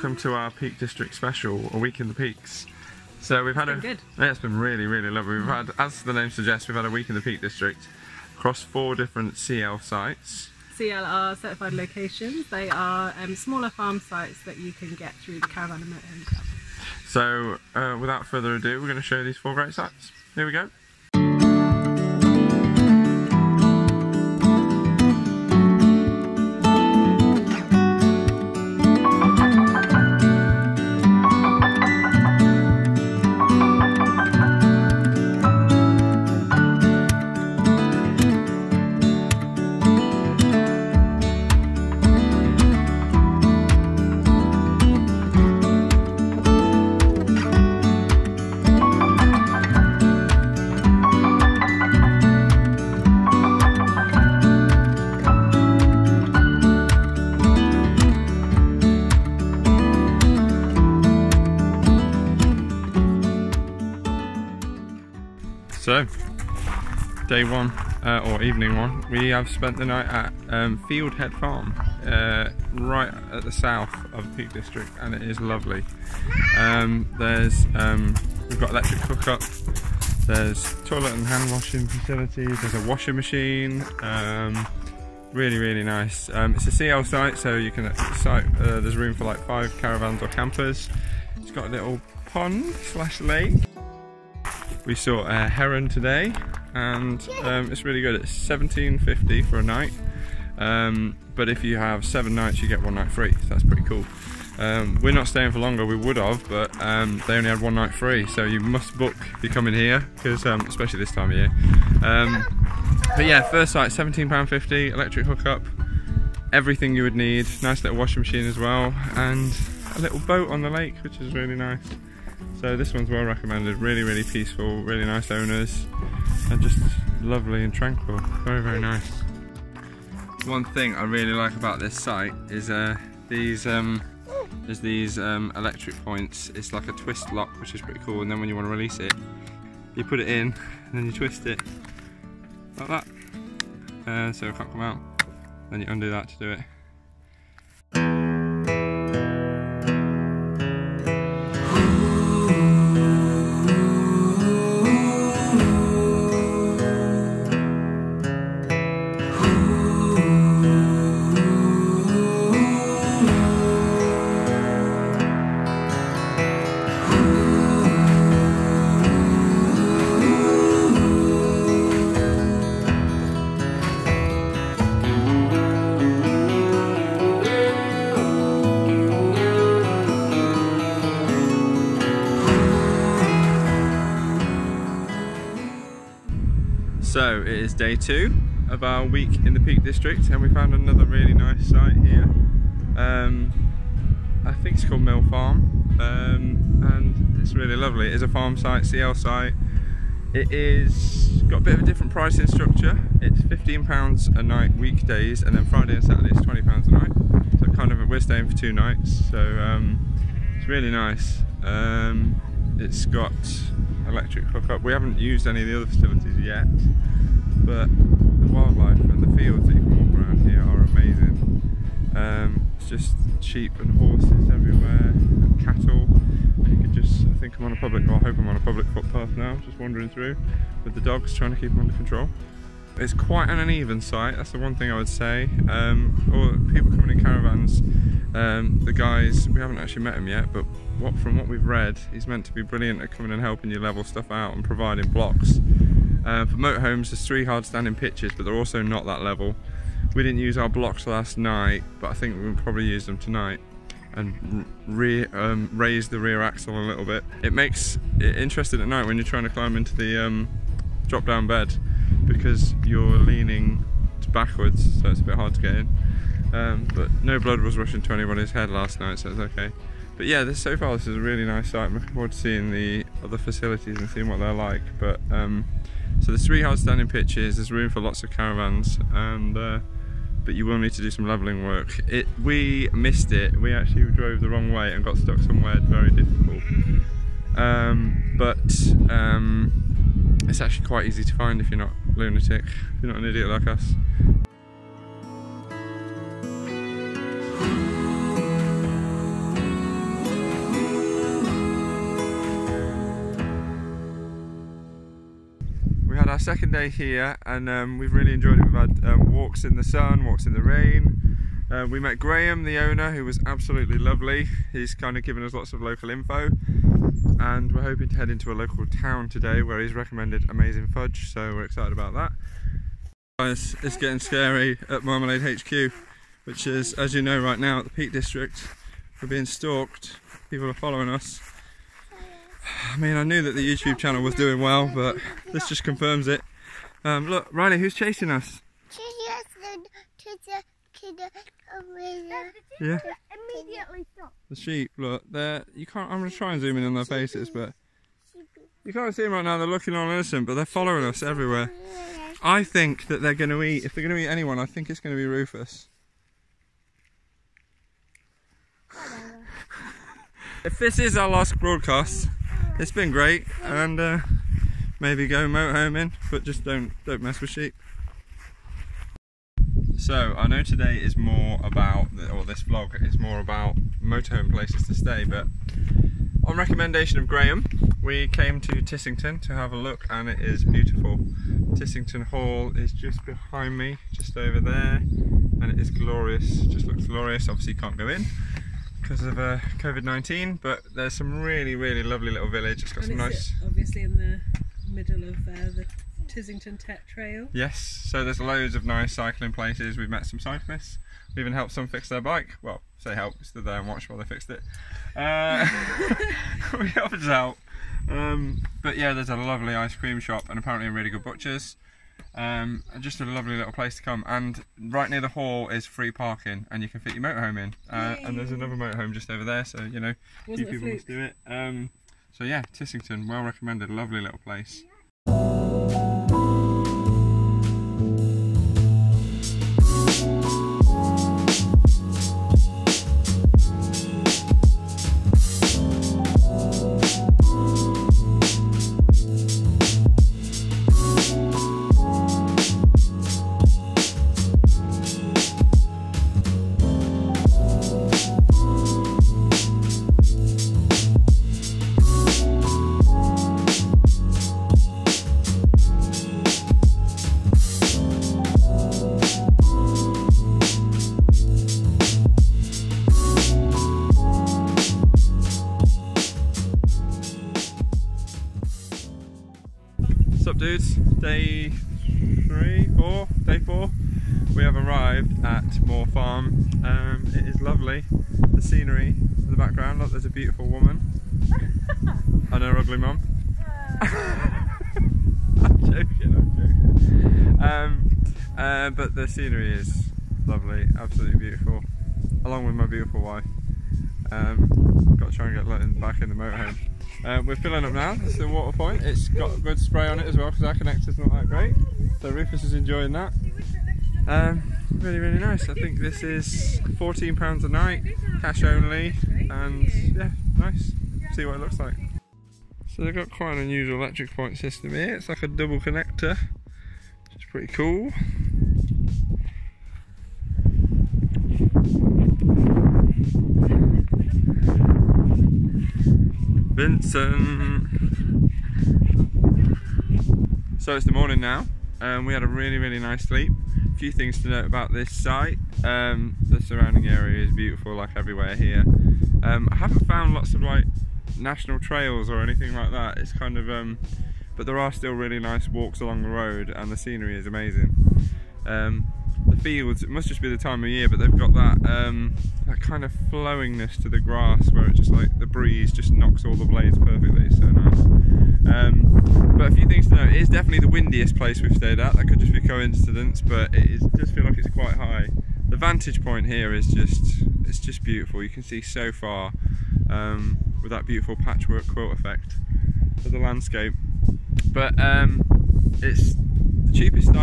welcome to our Peak District special, a week in the Peaks. So we've had good. Yeah, it's been really, really lovely. We've had, as the name suggests, we've had a week in the Peak District across 4 different CL sites. CL are certified locations. They are smaller farm sites that you can get through the Caravan and Motorhome Club. So without further ado, we're going to show you these 4 great sites. Here we go. So, day 1, or evening 1, we have spent the night at Fieldhead Farm, right at the south of the Peak District, and it is lovely. We've got electric hookup, there's toilet and hand washing facilities, there's a washing machine, really, really nice. It's a CL site, so you can there's room for like 5 caravans or campers. It's got a little pond / lake. We saw a heron today, and it's really good. It's $17.50 for a night, but if you have 7 nights you get 1 night free, so that's pretty cool. We're not staying for longer, we would have, but they only had 1 night free, so you must book if you're coming here, because especially this time of year. But yeah, first site, £17.50, electric hookup, everything you would need, nice little washing machine as well, and a little boat on the lake, which is really nice. So this one's well recommended, really, really peaceful, really nice owners, and just lovely and tranquil, very, very nice. One thing I really like about this site is there's these electric points. It's like a twist lock, which is pretty cool, and then when you want to release it, you put it in, and then you twist it, like that, so it can't come out, then you undo that to do it. So it is day 2 of our week in the Peak District, and we found another really nice site here. I think it's called Mill Farm, and it's really lovely. It is a farm site, CL site. It is got a bit of a different pricing structure. It's £15 a night weekdays, and then Friday and Saturday is £20 a night. So kind of we're staying for 2 nights, so it's really nice. It's got electric hookup. We haven't used any of the other facilities yet, but the wildlife and the fields that you can walk around here are amazing. It's just sheep and horses everywhere, and cattle. And you can just, I think I'm on a public, well I hope I'm on a public footpath now, just wandering through with the dogs, trying to keep them under control. It's quite an uneven site, that's the one thing I would say. Or people coming in caravans, the guys, we haven't actually met him yet, but from what we've read, he's meant to be brilliant at coming and helping you level stuff out and providing blocks. For motorhomes, there's 3 hard standing pitches, but they're also not that level. We didn't use our blocks last night, but I think we'll probably use them tonight and raise the rear axle a little bit. It makes it interesting at night when you're trying to climb into the drop down bed, because you're leaning backwards, so it's a bit hard to get in. But no blood was rushing to anybody's head last night, so it's okay. But yeah, so far this is a really nice site. I'm looking forward to seeing the other facilities and seeing what they're like. But so there's 3 hard standing pitches, there's room for lots of caravans, and but you will need to do some levelling work. We missed it, we actually drove the wrong way and got stuck somewhere very difficult. But it's actually quite easy to find if you're not a lunatic, if you're not an idiot like us. our second day here, and we've really enjoyed it. We've had walks in the sun, walks in the rain. We met Graham, the owner, who was absolutely lovely. He's kind of given us lots of local info, and we're hoping to head into a local town today where he's recommended amazing fudge, so we're excited about that. Guys, it's getting scary at Marmalade HQ, which is, as you know, right now at the Peak District. We're being stalked, people are following us. I mean, I knew that the YouTube channel was doing well, but this just confirms it. Look, Riley, who's chasing us? Yeah. Immediately stop. The sheep, look, they're, you can't, I'm going to try and zoom in on their faces, but you can't see them right now, they're looking all innocent, but they're following us everywhere. I think that they're going to eat, if they're going to eat anyone, I think it's going to be Rufus. If this is our last broadcast, it's been great, and maybe go motorhoming, but just don't mess with sheep. So I know today is more about, or this vlog is more about motorhome places to stay, but on recommendation of Graham, we came to Tissington to have a look, and it is beautiful. Tissington Hall is just behind me, just over there, and it is glorious. Just looks glorious. Obviously you can't go in because of COVID-19, but there's some really lovely little village. It's got some nice, obviously in the middle of the Tissington Tech Trail. Yes, so there's loads of nice cycling places. We've met some cyclists. We even helped some fix their bike. Well, say help, stood there and watched while they fixed it. We offered help. But yeah, there's a lovely ice cream shop and apparently a really good butcher's. And just a lovely little place to come. And right near the hall is free parking, and you can fit your motorhome in. And there's another motorhome just over there, so you know, few people must do it. So yeah, Tissington, well recommended, lovely little place. What's up, dudes? Day 4. We have arrived at Moor Farm. It is lovely. The scenery in the background. Look, there's a beautiful woman and her ugly mum. I'm joking. But the scenery is lovely, absolutely beautiful. Along with my beautiful wife. Got to try and get back in the motorhome. We're filling up now. This is the water point. It's got a good spray on it as well because our connector's not that great. So Rufus is enjoying that. Really nice. I think this is £14 a night, cash only, and yeah, nice. See what it looks like. So they've got quite an unusual electric point system here. It's like a double connector, which is pretty cool. Vincent. So it's the morning now. We had a really nice sleep. A few things to note about this site. The surrounding area is beautiful, like everywhere here. I haven't found lots of like national trails or anything like that. It's kind of, but there are still really nice walks along the road, and the scenery is amazing. The fields, it must just be the time of year, but they've got that that kind of flowingness to the grass where it just like the breeze just knocks all the blades perfectly. It's so nice. But a few things to note: it is definitely the windiest place we've stayed at. That could just be coincidence, but it does feel like it's quite high. The vantage point here is just beautiful. You can see so far with that beautiful patchwork quilt effect of the landscape. But it's the cheapest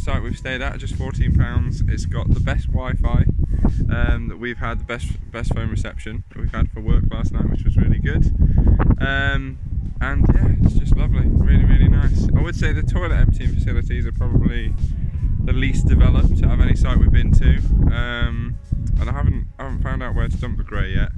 site we've stayed at just £14. It's got the best Wi-Fi that we've had, the best phone reception that we've had for work last night, which was really good. And yeah, it's just lovely, really nice. I would say the toilet emptying facilities are probably the least developed out of any site we've been to, and I haven't found out where to dump the grey yet.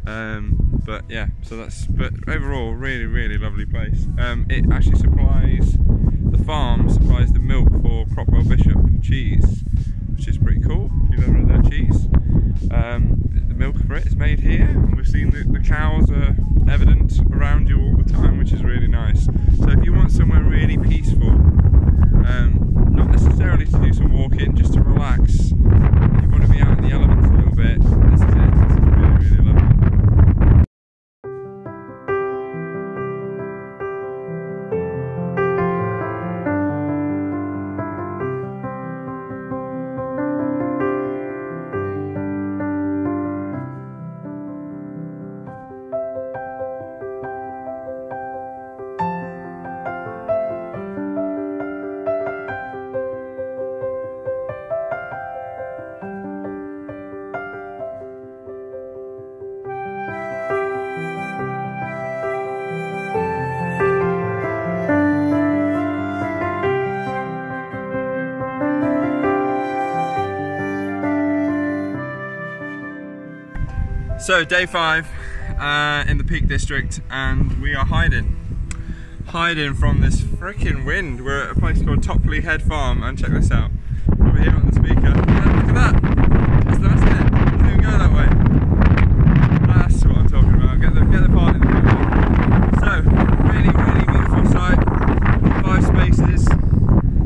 But yeah, so but overall, really lovely place. It actually supplies the farm supplies the milk for Cropwell Bishop cheese, which is pretty cool if you've ever had their cheese. The milk for it is made here, and we've seen the cows are evident around you all the time, which is really nice. So if you want somewhere really peaceful, not necessarily to do some walking, just to relax, you want to be out in the elements a little bit, this is it. This is really, really lovely. So day 5 in the Peak District, and we are hiding from this freaking wind. We're at a place called Topley Farm, and check this out. Over here on the speaker. Look at that! It's nice, isn't it? Doesn't even go that way. That's what I'm talking about. Get the part in the middle. So, really, really beautiful sight. 5 spaces,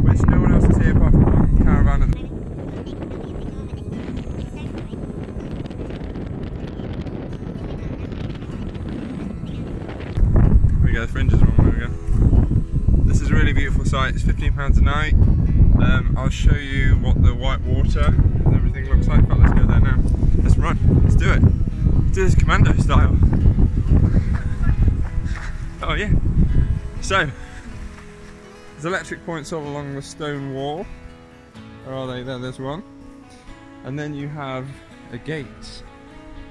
which no one else is here apart from Caravan and the fringes one. There we go. This is a really beautiful site. It's £15 a night. I'll show you what the white water and everything looks like, but let's go there now. Let's run. Let's do it. Let's do this commando style. Oh yeah. So there's electric points all along the stone wall. Where are they? There's one. And then you have a gate.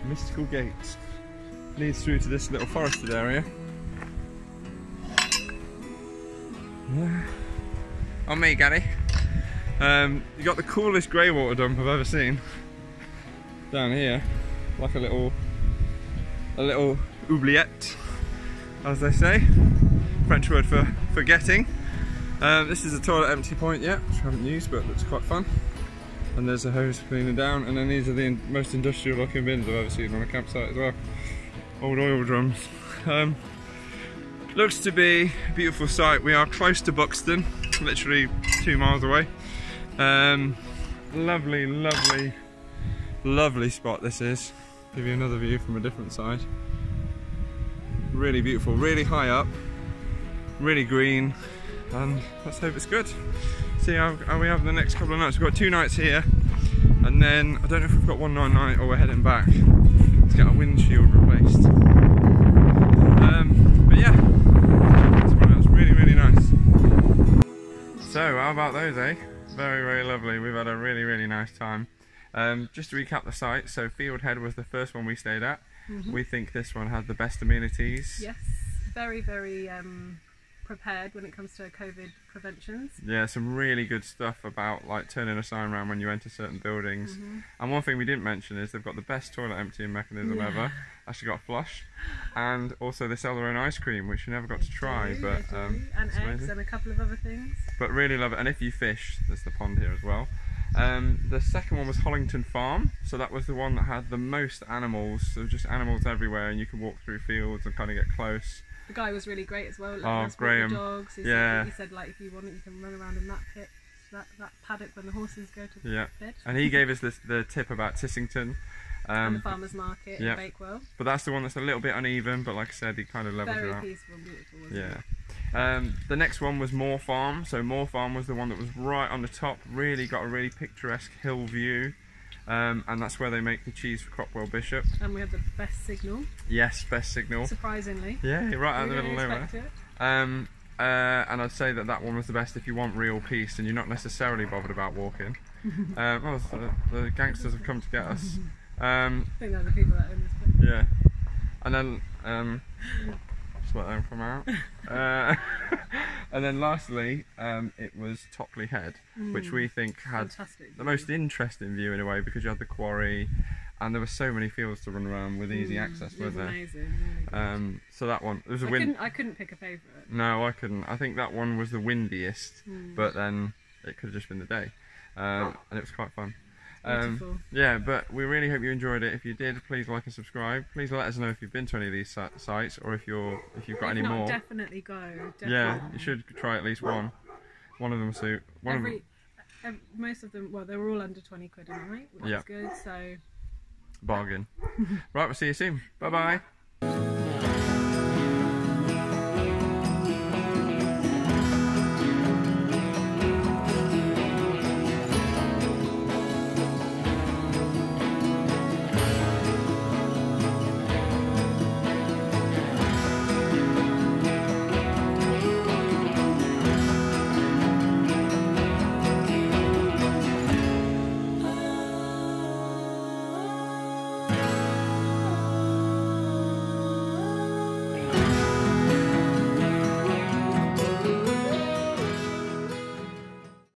A mystical gate. Leads through to this little forested area. On me, Gary. You got the coolest grey water dump I've ever seen. Down here, like a little oubliette, as they say. French word for forgetting. This is a toilet empty point yet, which I haven't used, but looks quite fun. And there's a hose cleaner down, and then these are the most industrial looking bins I've ever seen on a campsite as well. Old oil drums. Looks to be a beautiful site. We are close to Buxton, literally 2 miles away. Lovely, lovely, lovely spot this is. Give you another view from a different side. Really beautiful, really high up, really green, and let's hope it's good. See how we have the next couple of nights. We've got 2 nights here, and then I don't know if we've got one night or we're heading back to get our windshield replaced. But yeah. Really, really nice. So how about those, eh? Very, very lovely. We've had a really, really nice time. Just to recap the site, so Fieldhead was the first one we stayed at. We think this one had the best amenities. Yes, very, very prepared when it comes to COVID preventions. Yeah, some really good stuff about like turning a sign around when you enter certain buildings. And one thing we didn't mention is they've got the best toilet emptying mechanism ever. Actually got a flush, and also they sell their own ice cream, which you never got to try. But and eggs amazing. And a couple of other things. But really love it. And if you fish, there's the pond here as well. The second one was Hollington Farm, so that was the one that had the most animals. So just animals everywhere, and you can walk through fields and kind of get close. The guy was really great as well. Like, oh, Graham. The dogs. He said like if you want it, you can run around in that pit, that paddock when the horses go to the bed. And he gave us the tip about Tissington. And the farmer's market in Bakewell. But that's the one that's a little bit uneven, but like I said, he kind of levels it out. Very peaceful and beautiful, wasn't it? The next one was Moor Farm. So Moor Farm was the one that was right on the top, really got a really picturesque hill view. And that's where they make the cheese for Cropwell Bishop. And we had the best signal. Yes, best signal. Surprisingly. Yeah, right out in the middle of nowhere. And I'd say that one was the best if you want real peace and you're not necessarily bothered about walking. Well, the gangsters have come to get us. I think they're the people that own this place. Yeah. And then just let them come out. And then lastly, it was Topley Head, which we think had the most interesting view in a way, because you had the quarry and there were so many fields to run around with easy access, it was weren't there? amazing, really good. So that one, there was a I couldn't pick a favourite. No, I couldn't. I think that one was the windiest, but then it could have just been the day, and it was quite fun. Yeah, but we really hope you enjoyed it. If you did, please like and subscribe. Please let us know if you've been to any of these sites, or if you've got any more. Definitely go. Definitely. Yeah, you should try at least one. One of them will suit. Most of them, well, they were all under 20 quid a night, which is good. So bargain. Right, we'll see you soon. Bye bye.